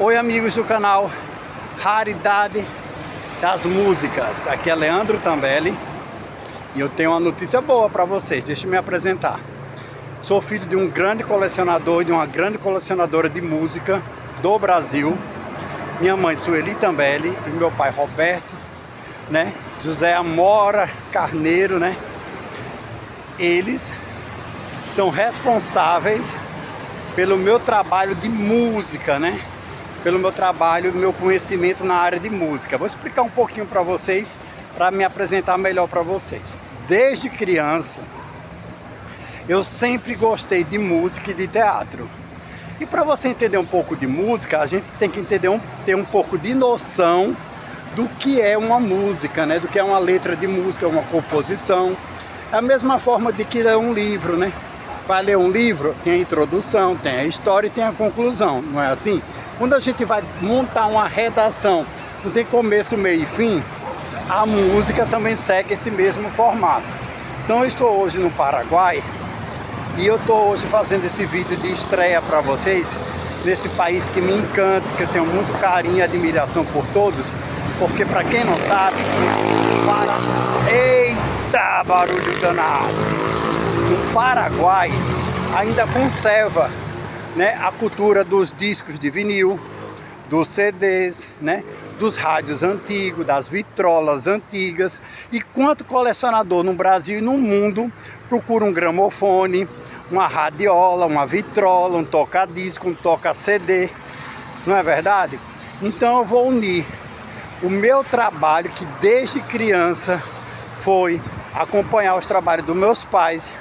Oi amigos do canal Raridade das Músicas, aqui é Leandro Tambelli e eu tenho uma notícia boa para vocês, deixa eu me apresentar. Sou filho de um grande colecionador e de uma grande colecionadora de música do Brasil. Minha mãe Sueli Tambelli e meu pai Roberto, né? José Amora Carneiro, né? Eles são responsáveis pelo meu trabalho de música, né? Pelo meu trabalho, meu conhecimento na área de música. Vou explicar um pouquinho para vocês, para me apresentar melhor para vocês. Desde criança, eu sempre gostei de música e de teatro. E para você entender um pouco de música, a gente tem que ter um pouco de noção do que é uma música, né? Do que é uma letra de música, uma composição. É a mesma forma de que ler um livro, né? Para ler um livro, tem a introdução, tem a história e tem a conclusão, não é assim? Quando a gente vai montar uma redação, não tem começo, meio e fim, a música também segue esse mesmo formato. Então eu estou hoje no Paraguai e eu estou hoje fazendo esse vídeo de estreia para vocês, nesse país que me encanta, que eu tenho muito carinho e admiração por todos, porque para quem não sabe, eita, barulho danado! O Paraguai ainda conserva, né, a cultura dos discos de vinil, dos CDs, né, dos rádios antigos, das vitrolas antigas. E quanto colecionador no Brasil e no mundo procura um gramofone, uma radiola, uma vitrola, um toca-disco, um toca-CD, não é verdade? Então eu vou unir o meu trabalho, que desde criança foi acompanhar os trabalhos dos meus pais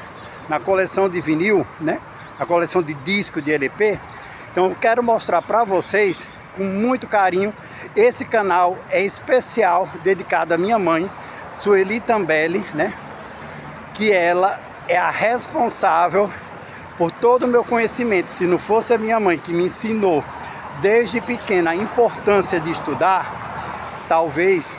na coleção de vinil, né? A coleção de disco, de LP. Então eu quero mostrar para vocês com muito carinho. Esse canal é especial, dedicado à minha mãe, Sueli Tambelli, né? Que ela é a responsável por todo o meu conhecimento. Se não fosse a minha mãe que me ensinou desde pequena a importância de estudar, talvez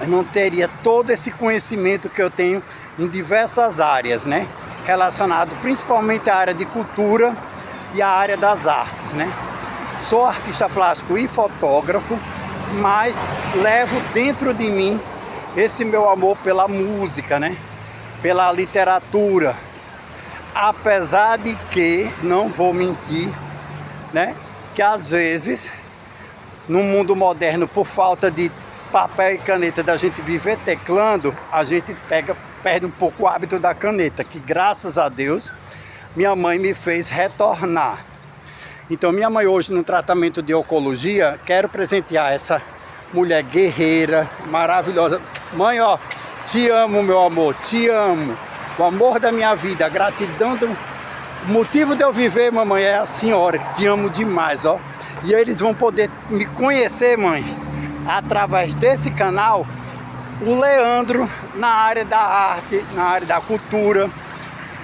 eu não teria todo esse conhecimento que eu tenho em diversas áreas, né? Relacionado principalmente à área de cultura e à área das artes, né? Sou artista plástico e fotógrafo, mas levo dentro de mim esse meu amor pela música, né? Pela literatura. Apesar de que, não vou mentir, né? Que às vezes, no mundo moderno, por falta de papel e caneta, da gente viver teclando, a gente perde um pouco o hábito da caneta, que graças a Deus minha mãe me fez retornar. Então minha mãe hoje, no tratamento de oncologia, quero presentear essa mulher guerreira, maravilhosa. Mãe, ó, te amo, meu amor, te amo. O amor da minha vida, a gratidão o motivo de eu viver, mamãe, é a senhora, te amo demais, ó. E eles vão poder me conhecer, mãe, através desse canal, o Leandro na área da arte, na área da cultura.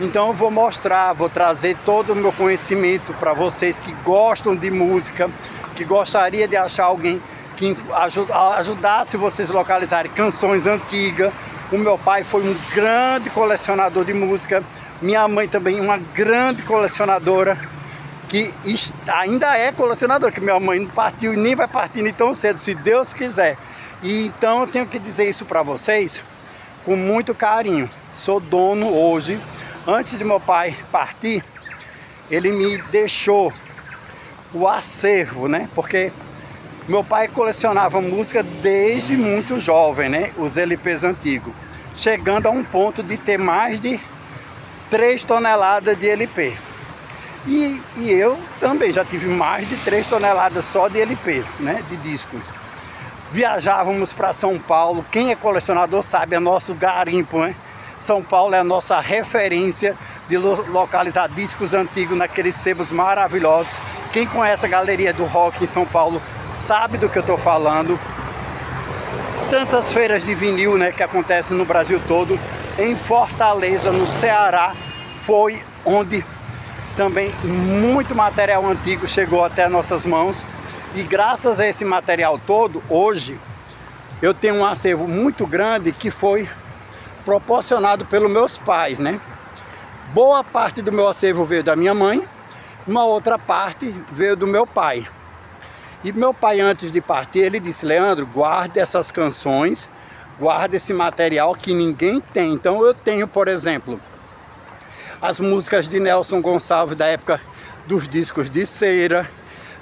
Então eu vou mostrar, vou trazer todo o meu conhecimento para vocês que gostam de música, que gostaria de achar alguém que ajudasse vocês a localizarem canções antigas. O meu pai foi um grande colecionador de música, minha mãe também uma grande colecionadora, que ainda é colecionadora, que minha mãe não partiu e nem vai partir tão cedo, se Deus quiser. E então eu tenho que dizer isso para vocês com muito carinho. Sou dono hoje. Antes de meu pai partir, ele me deixou o acervo, né? Porque meu pai colecionava música desde muito jovem, né? Os LPs antigos, chegando a um ponto de ter mais de 3 toneladas de LP. E eu também já tive mais de 3 toneladas só de LPs, né? De discos. Viajávamos para São Paulo, quem é colecionador sabe, é nosso garimpo, né? São Paulo é a nossa referência de localizar discos antigos naqueles sebos maravilhosos. Quem conhece a Galeria do Rock em São Paulo sabe do que eu estou falando. Tantas feiras de vinil, né, que acontecem no Brasil todo. Em Fortaleza, no Ceará, foi onde também muito material antigo chegou até nossas mãos. E graças a esse material todo, hoje, eu tenho um acervo muito grande que foi proporcionado pelos meus pais, né? Boa parte do meu acervo veio da minha mãe, uma outra parte veio do meu pai. E meu pai, antes de partir, ele disse: Leandro, guarde essas canções, guarde esse material que ninguém tem. Então eu tenho, por exemplo, as músicas de Nelson Gonçalves da época dos discos de cera.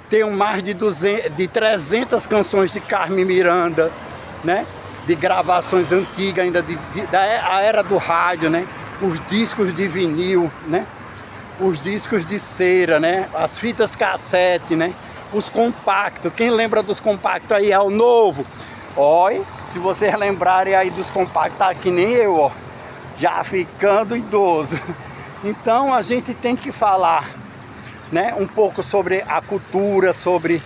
Tenho mais de 300 canções de Carmen Miranda, né? De gravações antigas ainda, da era do rádio, né? Os discos de vinil, né? Os discos de cera, né? As fitas cassete, né? Os compactos. Quem lembra dos compactos aí é o novo. Olha, se vocês lembrarem aí dos compactos, tá que nem eu, ó, já ficando idoso. Então a gente tem que falar, né, um pouco sobre a cultura, sobre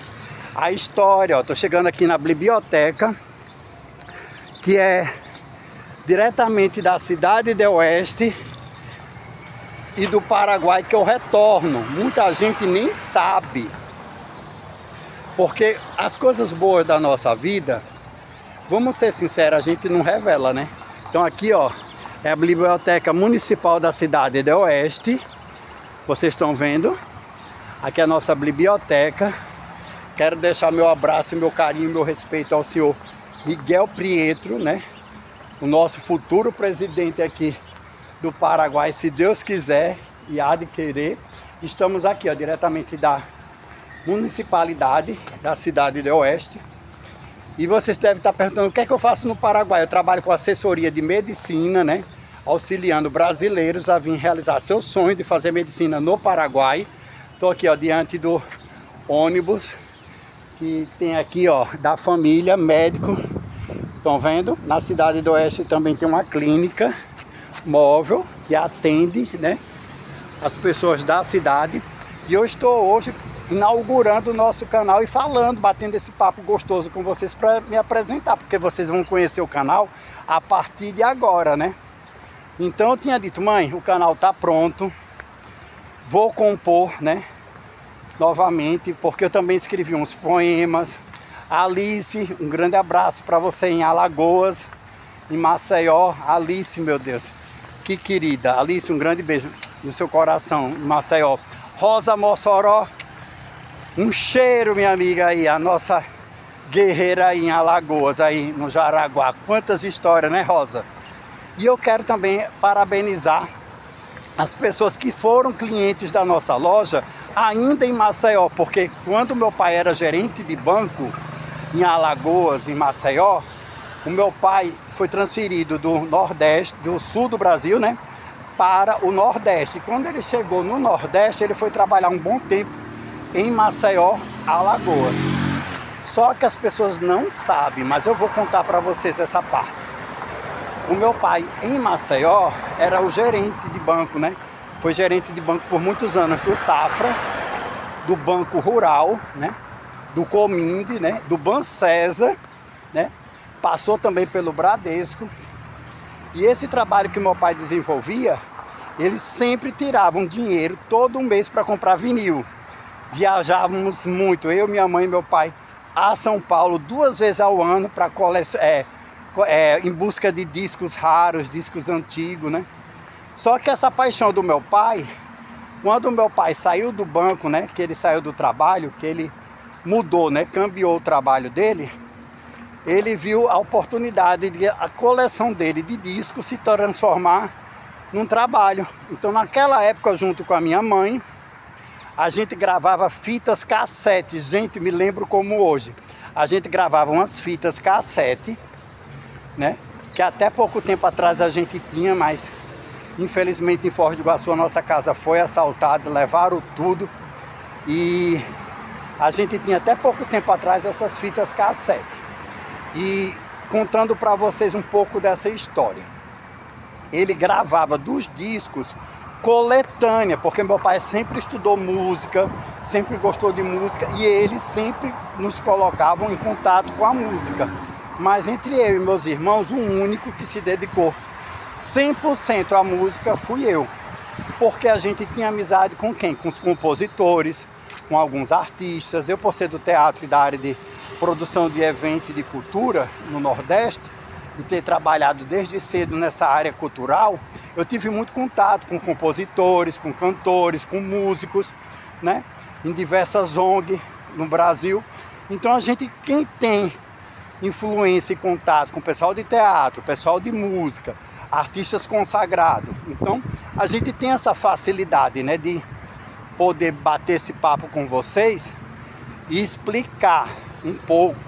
a história. Estou chegando aqui na biblioteca, que é diretamente da cidade de Oeste e do Paraguai, que eu retorno. Muita gente nem sabe, porque as coisas boas da nossa vida, vamos ser sinceros, a gente não revela, né? Então aqui, ó, é a Biblioteca Municipal da cidade de Oeste. Vocês estão vendo? Aqui é a nossa biblioteca. Quero deixar meu abraço, meu carinho, meu respeito ao senhor Miguel Prietro, né? O nosso futuro presidente aqui do Paraguai, se Deus quiser e há de querer. Estamos aqui, ó, diretamente da municipalidade da cidade de Oeste. E vocês devem estar perguntando o que é que eu faço no Paraguai. Eu trabalho com assessoria de medicina, né? Auxiliando brasileiros a vir realizar seu sonho de fazer medicina no Paraguai. Estou aqui, ó, diante do ônibus que tem aqui, ó, da família médico. Estão vendo? Na cidade do Oeste também tem uma clínica móvel que atende, né, as pessoas da cidade. E eu estou hoje inaugurando o nosso canal e falando, batendo esse papo gostoso com vocês para me apresentar, porque vocês vão conhecer o canal a partir de agora, né? Então eu tinha dito: mãe, o canal tá pronto, vou compor, né, novamente, porque eu também escrevi uns poemas. Alice, um grande abraço para você em Alagoas, em Maceió. Alice, meu Deus, que querida. Alice, um grande beijo no seu coração, em Maceió. Rosa Mossoró, um cheiro, minha amiga, aí, a nossa guerreira aí em Alagoas, aí no Jaraguá. Quantas histórias, né, Rosa? E eu quero também parabenizar as pessoas que foram clientes da nossa loja ainda em Maceió, porque quando meu pai era gerente de banco em Alagoas, em Maceió, o meu pai foi transferido do Nordeste, do sul do Brasil, né, para o Nordeste. E quando ele chegou no Nordeste, ele foi trabalhar um bom tempo em Maceió, Alagoas. Só que as pessoas não sabem, mas eu vou contar para vocês essa parte. O meu pai em Maceió era o gerente de banco, né? Foi gerente de banco por muitos anos do Safra, do Banco Rural, né? Do Cominde, né? Do Bancesa, né? Passou também pelo Bradesco. E esse trabalho que meu pai desenvolvia, eles sempre tiravam dinheiro todo mês para comprar vinil. Viajávamos muito, eu, minha mãe e meu pai, a São Paulo 2 vezes ao ano para em busca de discos raros, discos antigos, né? Só que essa paixão do meu pai, quando o meu pai saiu do banco, né? Que ele saiu do trabalho, que ele mudou, né? Cambiou o trabalho dele. Ele viu a oportunidade de a coleção dele de discos se transformar num trabalho. Então, naquela época, junto com a minha mãe, a gente gravava fitas cassete. Gente, me lembro como hoje. A gente gravava umas fitas cassete, né? Que até pouco tempo atrás a gente tinha, mas infelizmente em Foz do Iguaçu a nossa casa foi assaltada, levaram tudo. E a gente tinha até pouco tempo atrás essas fitas cassete. E contando para vocês um pouco dessa história. Ele gravava dos discos coletânea, porque meu pai sempre estudou música, sempre gostou de música, e eles sempre nos colocavam em contato com a música. Mas entre eu e meus irmãos, o único que se dedicou 100% à música fui eu. Porque a gente tinha amizade com quem? Com os compositores, com alguns artistas. Eu, por ser do teatro e da área de produção de eventos e de cultura no Nordeste, e ter trabalhado desde cedo nessa área cultural, eu tive muito contato com compositores, com cantores, com músicos, né? Em diversas ONGs no Brasil. Então quem tem influência e contato com o pessoal de teatro, pessoal de música, artistas consagrados, então a gente tem essa facilidade, né, de poder bater esse papo com vocês e explicar um pouco,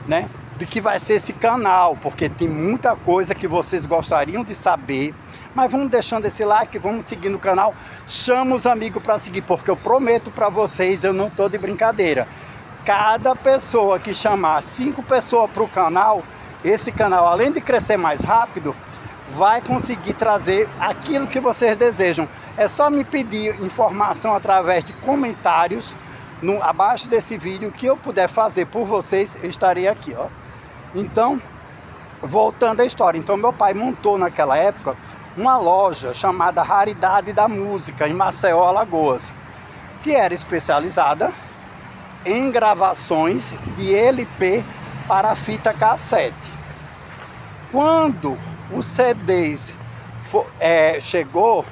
né, do que vai ser esse canal, porque tem muita coisa que vocês gostariam de saber. Mas vamos deixando esse like, vamos seguir no canal, chama os amigos para seguir, porque eu prometo para vocês, eu não estou de brincadeira, cada pessoa que chamar 5 pessoas para o canal, esse canal, além de crescer mais rápido, vai conseguir trazer aquilo que vocês desejam. É só me pedir informação através de comentários abaixo desse vídeo, que eu puder fazer por vocês, eu estarei aqui, ó. Então, voltando à história, então meu pai montou naquela época uma loja chamada Raridade da Música, em Maceió, Alagoas, que era especializada em gravações de LP para fita cassete. Quando os CDs chegou,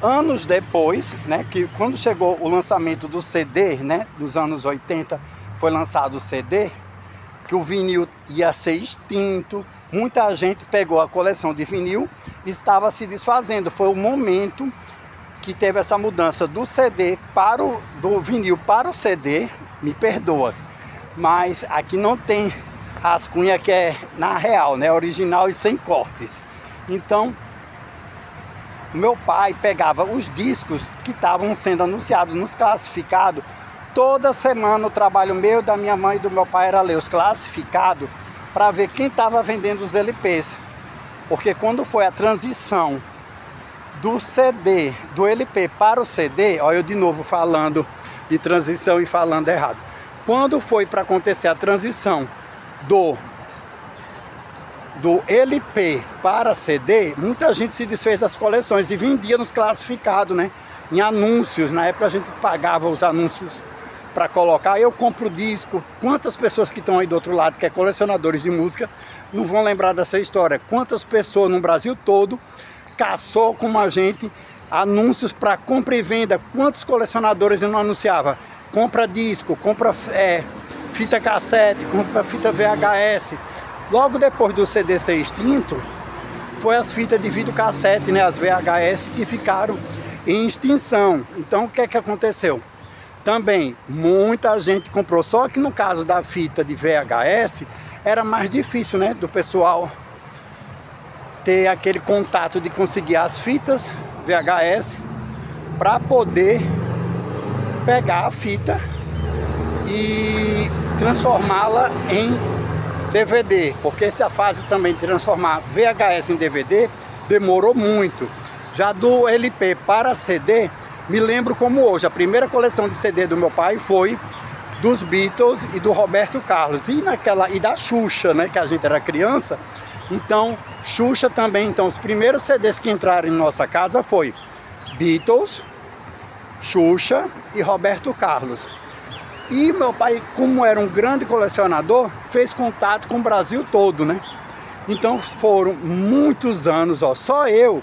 anos depois, né, que quando chegou o lançamento do CD, né, dos anos 80, foi lançado o CD, que o vinil ia ser extinto, muita gente pegou a coleção de vinil e estava se desfazendo. Foi o momento que teve essa mudança do CD do vinil para o CD, me perdoa, mas aqui não tem rascunha, que é na real, né, original e sem cortes. Então, meu pai pegava os discos que estavam sendo anunciados nos classificados. Toda semana o trabalho meu, da minha mãe e do meu pai era ler os classificados para ver quem estava vendendo os LPs. Porque quando foi a transição do CD, do LP para o CD, olha eu de novo falando de transição e falando errado. Quando foi para acontecer a transição do LP para CD, muita gente se desfez das coleções e vendia nos classificados, né? Em anúncios. Na época a gente pagava os anúncios para colocar. Eu compro disco. Quantas pessoas que estão aí do outro lado, que é colecionadores de música, não vão lembrar dessa história? Quantas pessoas no Brasil todo caçou como a gente anúncios para compra e venda? Quantos colecionadores eu não anunciava? Compra disco, compra fita cassete, compra fita VHS. Logo depois do CD ser extinto, foi as fitas de videocassete, né, as VHS, que ficaram em extinção. Então o que é que aconteceu? Também muita gente comprou, só que no caso da fita de VHS era mais difícil, né, do pessoal ter aquele contato de conseguir as fitas VHS para poder pegar a fita e transformá-la em DVD, porque essa fase também de transformar VHS em DVD demorou muito. Já do LP para CD, me lembro como hoje, a primeira coleção de CD do meu pai foi dos Beatles e do Roberto Carlos, e da Xuxa, né, que a gente era criança. Então, Xuxa também, então os primeiros CDs que entraram em nossa casa foi Beatles, Xuxa e Roberto Carlos. E meu pai, como era um grande colecionador, fez contato com o Brasil todo, né? Então foram muitos anos, ó, só eu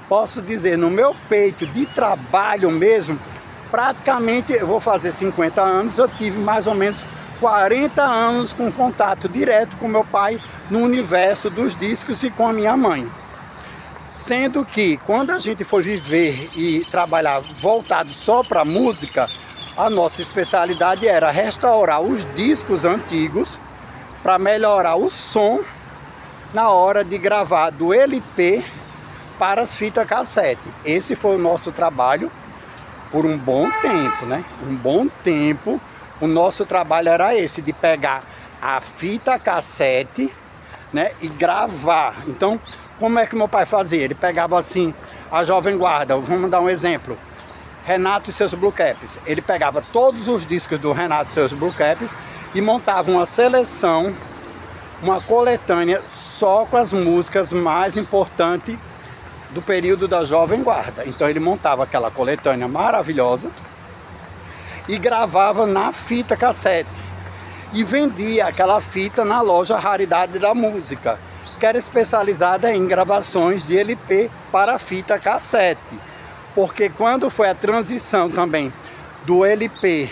posso dizer, no meu peito de trabalho mesmo, praticamente, eu vou fazer 50 anos, eu tive mais ou menos 40 anos com contato direto com meu pai no universo dos discos e com a minha mãe. Sendo que quando a gente for viver e trabalhar voltado só para música, a nossa especialidade era restaurar os discos antigos para melhorar o som na hora de gravar do LP para as fitas cassete. Esse foi o nosso trabalho por um bom tempo, né? Um bom tempo o nosso trabalho era esse, de pegar a fita cassete, né, e gravar. Então, como é que meu pai fazia? Ele pegava assim a Jovem Guarda, vamos dar um exemplo, Renato e seus Blue Caps. Ele pegava todos os discos do Renato e seus Blue Caps e montava uma seleção, uma coletânea só com as músicas mais importantes do período da Jovem Guarda. Então ele montava aquela coletânea maravilhosa e gravava na fita cassete e vendia aquela fita na loja Raridade da Música, que era especializada em gravações de LP para fita cassete. Porque quando foi a transição também do LP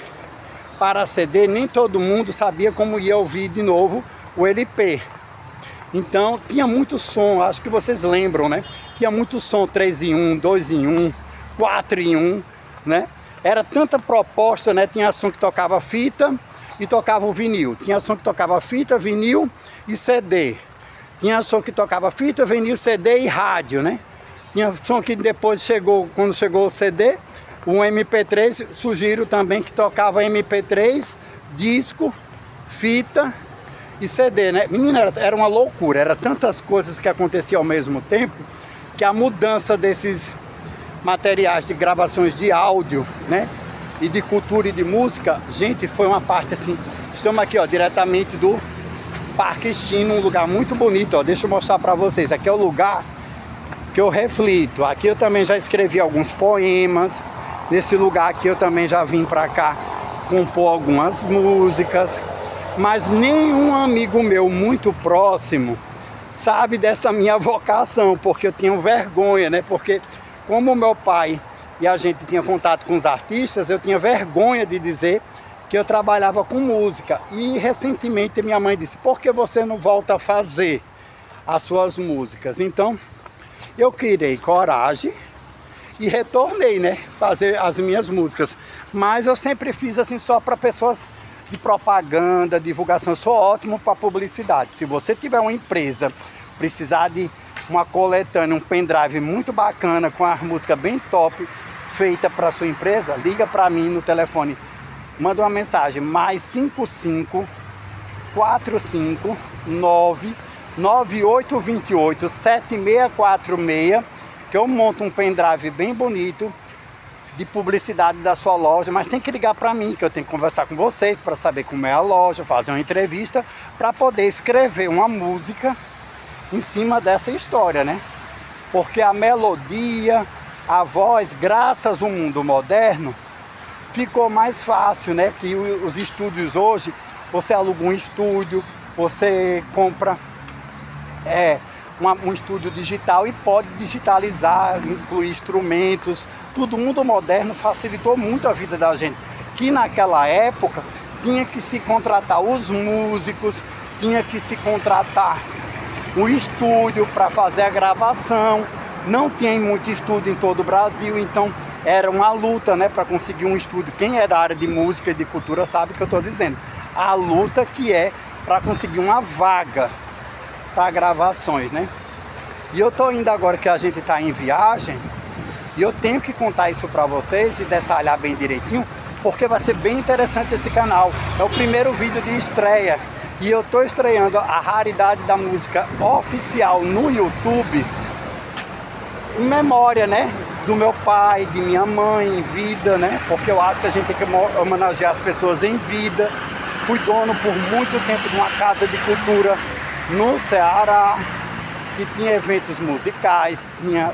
para CD, nem todo mundo sabia como ia ouvir de novo o LP. Então tinha muito som, acho que vocês lembram, né? Tinha muito som, 3 em 1, 2 em 1, 4 em 1, né? Era tanta proposta, né? Tinha som que tocava fita e tocava o vinil. Tinha som que tocava fita, vinil e CD. Tinha som que tocava fita, vinil, CD e rádio, né? Tinha som que depois chegou, quando chegou o CD, o MP3, sugiro também que tocava MP3, disco, fita e CD, né? Menina, era uma loucura, era tantas coisas que aconteciam ao mesmo tempo, que a mudança desses materiais de gravações de áudio, né? E de cultura e de música, gente, foi uma parte assim. Estamos aqui, ó, diretamente do Parque Chino, um lugar muito bonito, ó. Deixa eu mostrar para vocês. Aqui é o lugar que eu reflito. Aqui eu também já escrevi alguns poemas. Nesse lugar aqui eu também já vim para cá compor algumas músicas. Mas nenhum amigo meu muito próximo sabe dessa minha vocação, porque eu tenho vergonha, né? Porque como meu pai e a gente tinha contato com os artistas, eu tinha vergonha de dizer que eu trabalhava com música. E recentemente minha mãe disse: por que você não volta a fazer as suas músicas? Então eu criei coragem e retornei, né, fazer as minhas músicas. Mas eu sempre fiz assim só para pessoas de propaganda, divulgação. Eu sou ótimo para publicidade. Se você tiver uma empresa, precisar de uma coletânea, um pendrive muito bacana com a música bem top feita para sua empresa, liga para mim no telefone, manda uma mensagem, mais 55 459 9828 7646, que eu monto um pendrive bem bonito de publicidade da sua loja. Mas tem que ligar para mim, que eu tenho que conversar com vocês para saber como é a loja, fazer uma entrevista para poder escrever uma música em cima dessa história, né? Porque a melodia, a voz, graças ao mundo moderno, ficou mais fácil, né? Que os estúdios hoje, você aluga um estúdio, você compra um estúdio digital e pode digitalizar, incluir instrumentos. Tudo, o mundo moderno facilitou muito a vida da gente, que naquela época tinha que se contratar os músicos, tinha que se contratar o estúdio para fazer a gravação. Não tinha muito estúdio em todo o Brasil, então era uma luta, né, para conseguir um estúdio. Quem é da área de música e de cultura sabe o que eu estou dizendo. A luta que é para conseguir uma vaga para gravações, né? E eu tô indo agora, que a gente está em viagem, e eu tenho que contar isso para vocês e detalhar bem direitinho, porque vai ser bem interessante esse canal. É o primeiro vídeo de estreia e eu tô estreando a raridade da música oficial no YouTube, em memória, né, do meu pai, de minha mãe em vida, né? Porque eu acho que a gente tem que homenagear as pessoas em vida. Fui dono por muito tempo de uma casa de cultura no Ceará, que tinha eventos musicais, tinha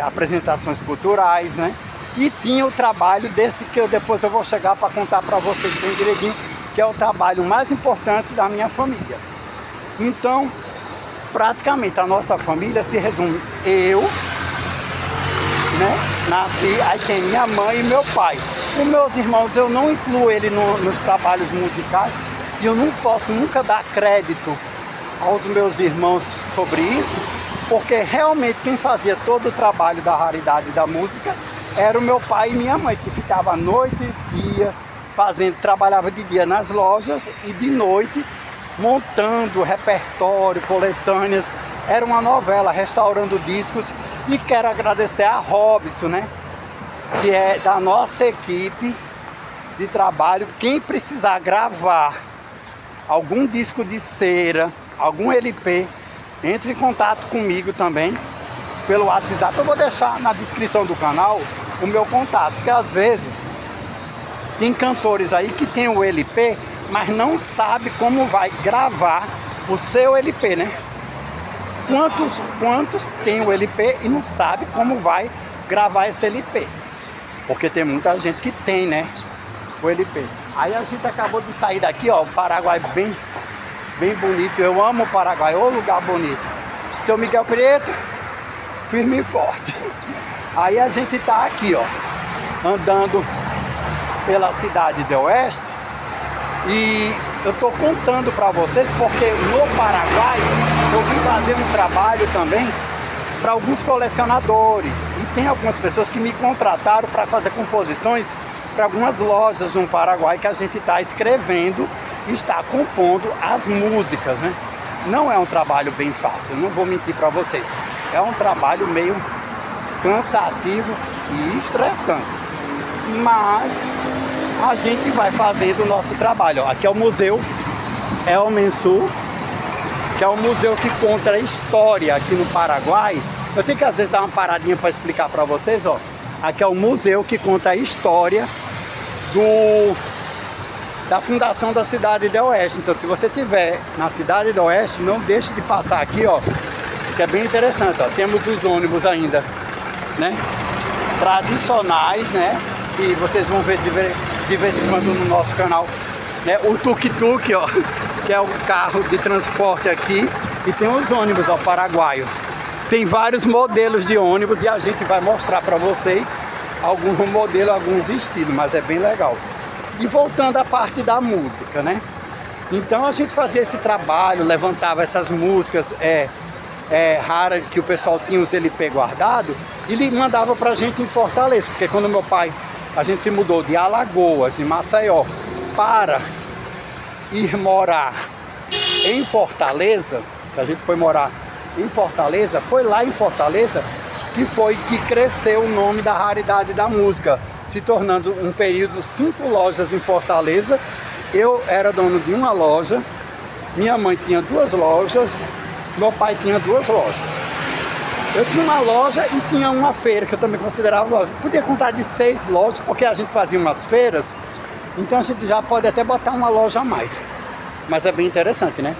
apresentações culturais, né? E tinha o trabalho desse que depois eu vou chegar para contar para vocês bem direitinho, que é o trabalho mais importante da minha família. Então, praticamente a nossa família se resume: eu, né, nasci, aí tem minha mãe e meu pai. Os meus irmãos, eu não incluo ele nos trabalhos musicais, e eu não posso nunca dar crédito aos meus irmãos sobre isso, porque realmente quem fazia todo o trabalho da raridade da música era o meu pai e minha mãe, que ficava noite e dia trabalhava de dia nas lojas e de noite montando repertório, coletâneas. Era uma novela, restaurando discos. E quero agradecer a Robson, né, que é da nossa equipe de trabalho. Quem precisar gravar algum disco de cera, algum LP, entre em contato comigo também pelo WhatsApp. Eu vou deixar na descrição do canal o meu contato, porque às vezes tem cantores aí que tem o LP, mas não sabe como vai gravar o seu LP, né? Quantos tem o LP e não sabe como vai gravar esse LP? Porque tem muita gente que tem, né, o LP. Aí a gente acabou de sair daqui, ó, o Paraguai bem bonito. Eu amo o Paraguai, ô lugar bonito. Seu Miguel Preto, firme e forte. Aí a gente tá aqui, ó, andando pela cidade do Oeste, E eu estou contando para vocês porque no Paraguai eu vim fazer um trabalho também para alguns colecionadores. E tem algumas pessoas que me contrataram para fazer composições para algumas lojas no Paraguai que a gente está escrevendo e está compondo as músicas, né? Não é um trabalho bem fácil, não vou mentir para vocês. É um trabalho meio cansativo e estressante. Mas a gente vai fazendo o nosso trabalho. Aqui é o Museu El Mensur, que é um museu que conta a história aqui no Paraguai. Eu tenho que às vezes dar uma paradinha para explicar para vocês, ó. Aqui é o museu que conta a história da fundação da cidade do Oeste. Então, se você estiver na cidade do Oeste, não deixe de passar aqui, ó, que é bem interessante, ó. Temos os ônibus ainda, né, tradicionais, né, e vocês vão ver de vez em quando no nosso canal, né, o tuk-tuk, ó, que é o carro de transporte aqui, e tem os ônibus, ó, paraguaio. Tem vários modelos de ônibus e a gente vai mostrar para vocês alguns modelos, alguns estilos, mas é bem legal. E voltando à parte da música, né? Então a gente fazia esse trabalho, levantava essas músicas raras que o pessoal tinha os LP guardado e ele mandava pra gente em Fortaleza, porque quando meu pai, a gente se mudou de Alagoas, de Maceió, para ir morar em Fortaleza, que a gente foi morar em Fortaleza, foi lá em Fortaleza que cresceu o nome da Raridade da Música, se tornando um período 5 lojas em Fortaleza. Eu era dono de uma loja, minha mãe tinha 2 lojas, meu pai tinha 2 lojas. Eu tinha uma loja e tinha uma feira, que eu também considerava loja. Podia contar de 6 lojas, porque a gente fazia umas feiras, então a gente já pode até botar uma loja a mais. Mas é bem interessante, né?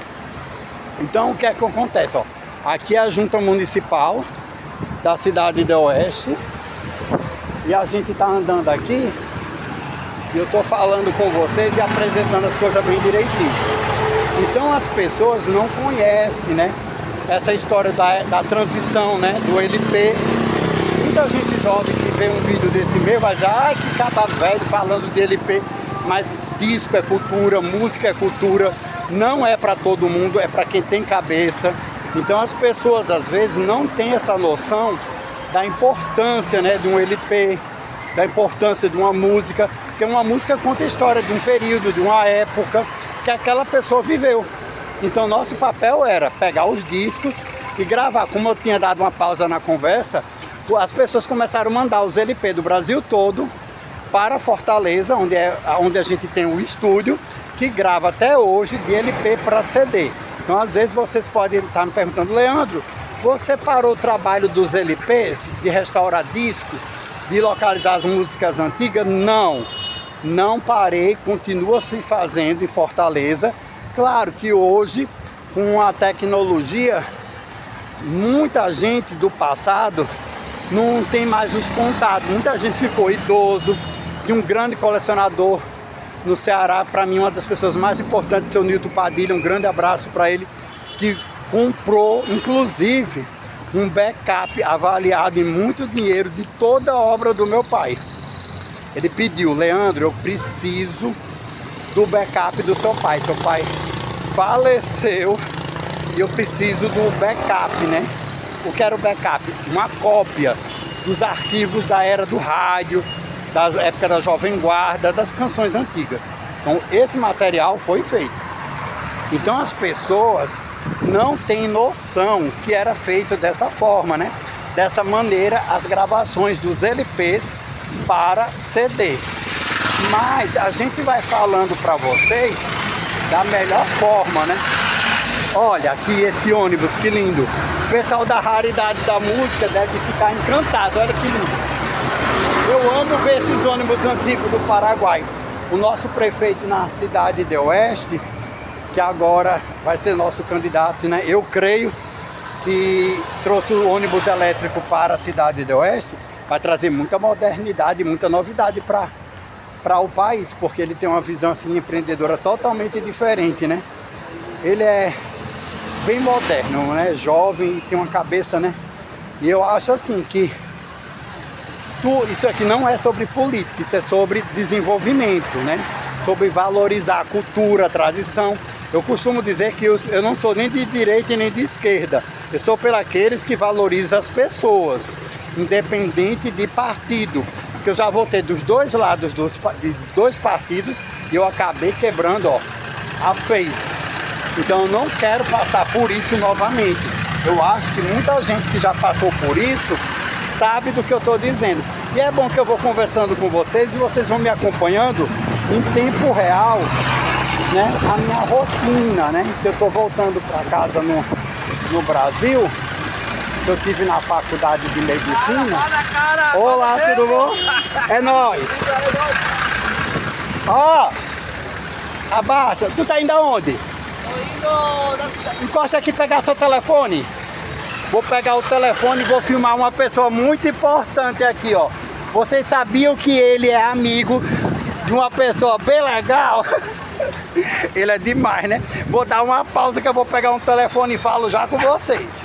Então o que é que acontece, ó? Aqui é a junta municipal da cidade do Oeste. E a gente tá andando aqui e eu tô falando com vocês e apresentando as coisas bem direitinho. Então as pessoas não conhecem, né, essa história da transição, né, do LP. Muita gente jovem que vê um vídeo desse meu vai dizer, ai, que caba velho falando de LP. Mas disco é cultura, música é cultura, não é para todo mundo, é para quem tem cabeça. Então as pessoas às vezes não têm essa noção da importância, né, de um LP, da importância de uma música, porque uma música conta a história de um período, de uma época que aquela pessoa viveu. Então nosso papel era pegar os discos e gravar. Como eu tinha dado uma pausa na conversa, as pessoas começaram a mandar os LP do Brasil todo para Fortaleza, onde a gente tem um estúdio que grava até hoje de LP para CD. Então às vezes vocês podem estar me perguntando, Leandro, você parou o trabalho dos LPs, de restaurar discos, de localizar as músicas antigas? Não, não parei, continua se fazendo em Fortaleza. Claro que hoje, com a tecnologia, muita gente do passado não tem mais os contatos, muita gente ficou idoso. Tinha um grande colecionador no Ceará, para mim uma das pessoas mais importantes, seu Nilton Padilha, um grande abraço para ele, que comprou, inclusive, um backup avaliado em muito dinheiro de toda a obra do meu pai. Ele pediu, Leandro, eu preciso do backup do seu pai. Seu pai faleceu e eu preciso do backup, né? O que era o backup? Uma cópia dos arquivos da era do rádio, da época da Jovem Guarda, das canções antigas. Então, esse material foi feito. Então, as pessoas não têm noção que era feito dessa forma, né? Dessa maneira, as gravações dos LPs para CD. Mas a gente vai falando para vocês da melhor forma, né? Olha aqui esse ônibus, que lindo. O pessoal da Raridade da Música deve ficar encantado, olha que lindo. Eu amo ver esses ônibus antigos do Paraguai. O nosso prefeito na cidade de Oeste, que agora vai ser nosso candidato, né? Eu creio que trouxe o ônibus elétrico para a cidade de Oeste, vai trazer muita modernidade, muita novidade para o país, porque ele tem uma visão assim empreendedora totalmente diferente, né? Ele é bem moderno, né? Jovem, tem uma cabeça, né? E eu acho assim que isso aqui não é sobre política, isso é sobre desenvolvimento, né? sobre valorizar a cultura, a tradição. Eu costumo dizer que eu não sou nem de direita e nem de esquerda. Eu sou pelos que valorizam as pessoas, independente de partido. Porque eu já votei dos dois lados de dois partidos e eu acabei quebrando, ó, a face. Então eu não quero passar por isso novamente. Eu acho que muita gente que já passou por isso sabe do que eu estou dizendo. E é bom que eu vou conversando com vocês e vocês vão me acompanhando em tempo real, né, a minha rotina, né? Que eu estou voltando para casa no Brasil. Eu tive na faculdade de medicina. Olá, tudo bom? É nóis! Ó, abaixa. Tu tá indo aonde? Tô indo da cidade. Encosta aqui pegar seu telefone. Vou pegar o telefone e vou filmar uma pessoa muito importante aqui, ó. Vocês sabiam que ele é amigo de uma pessoa bem legal? Ele é demais, né? Vou dar uma pausa que eu vou pegar um telefone e falo já com vocês.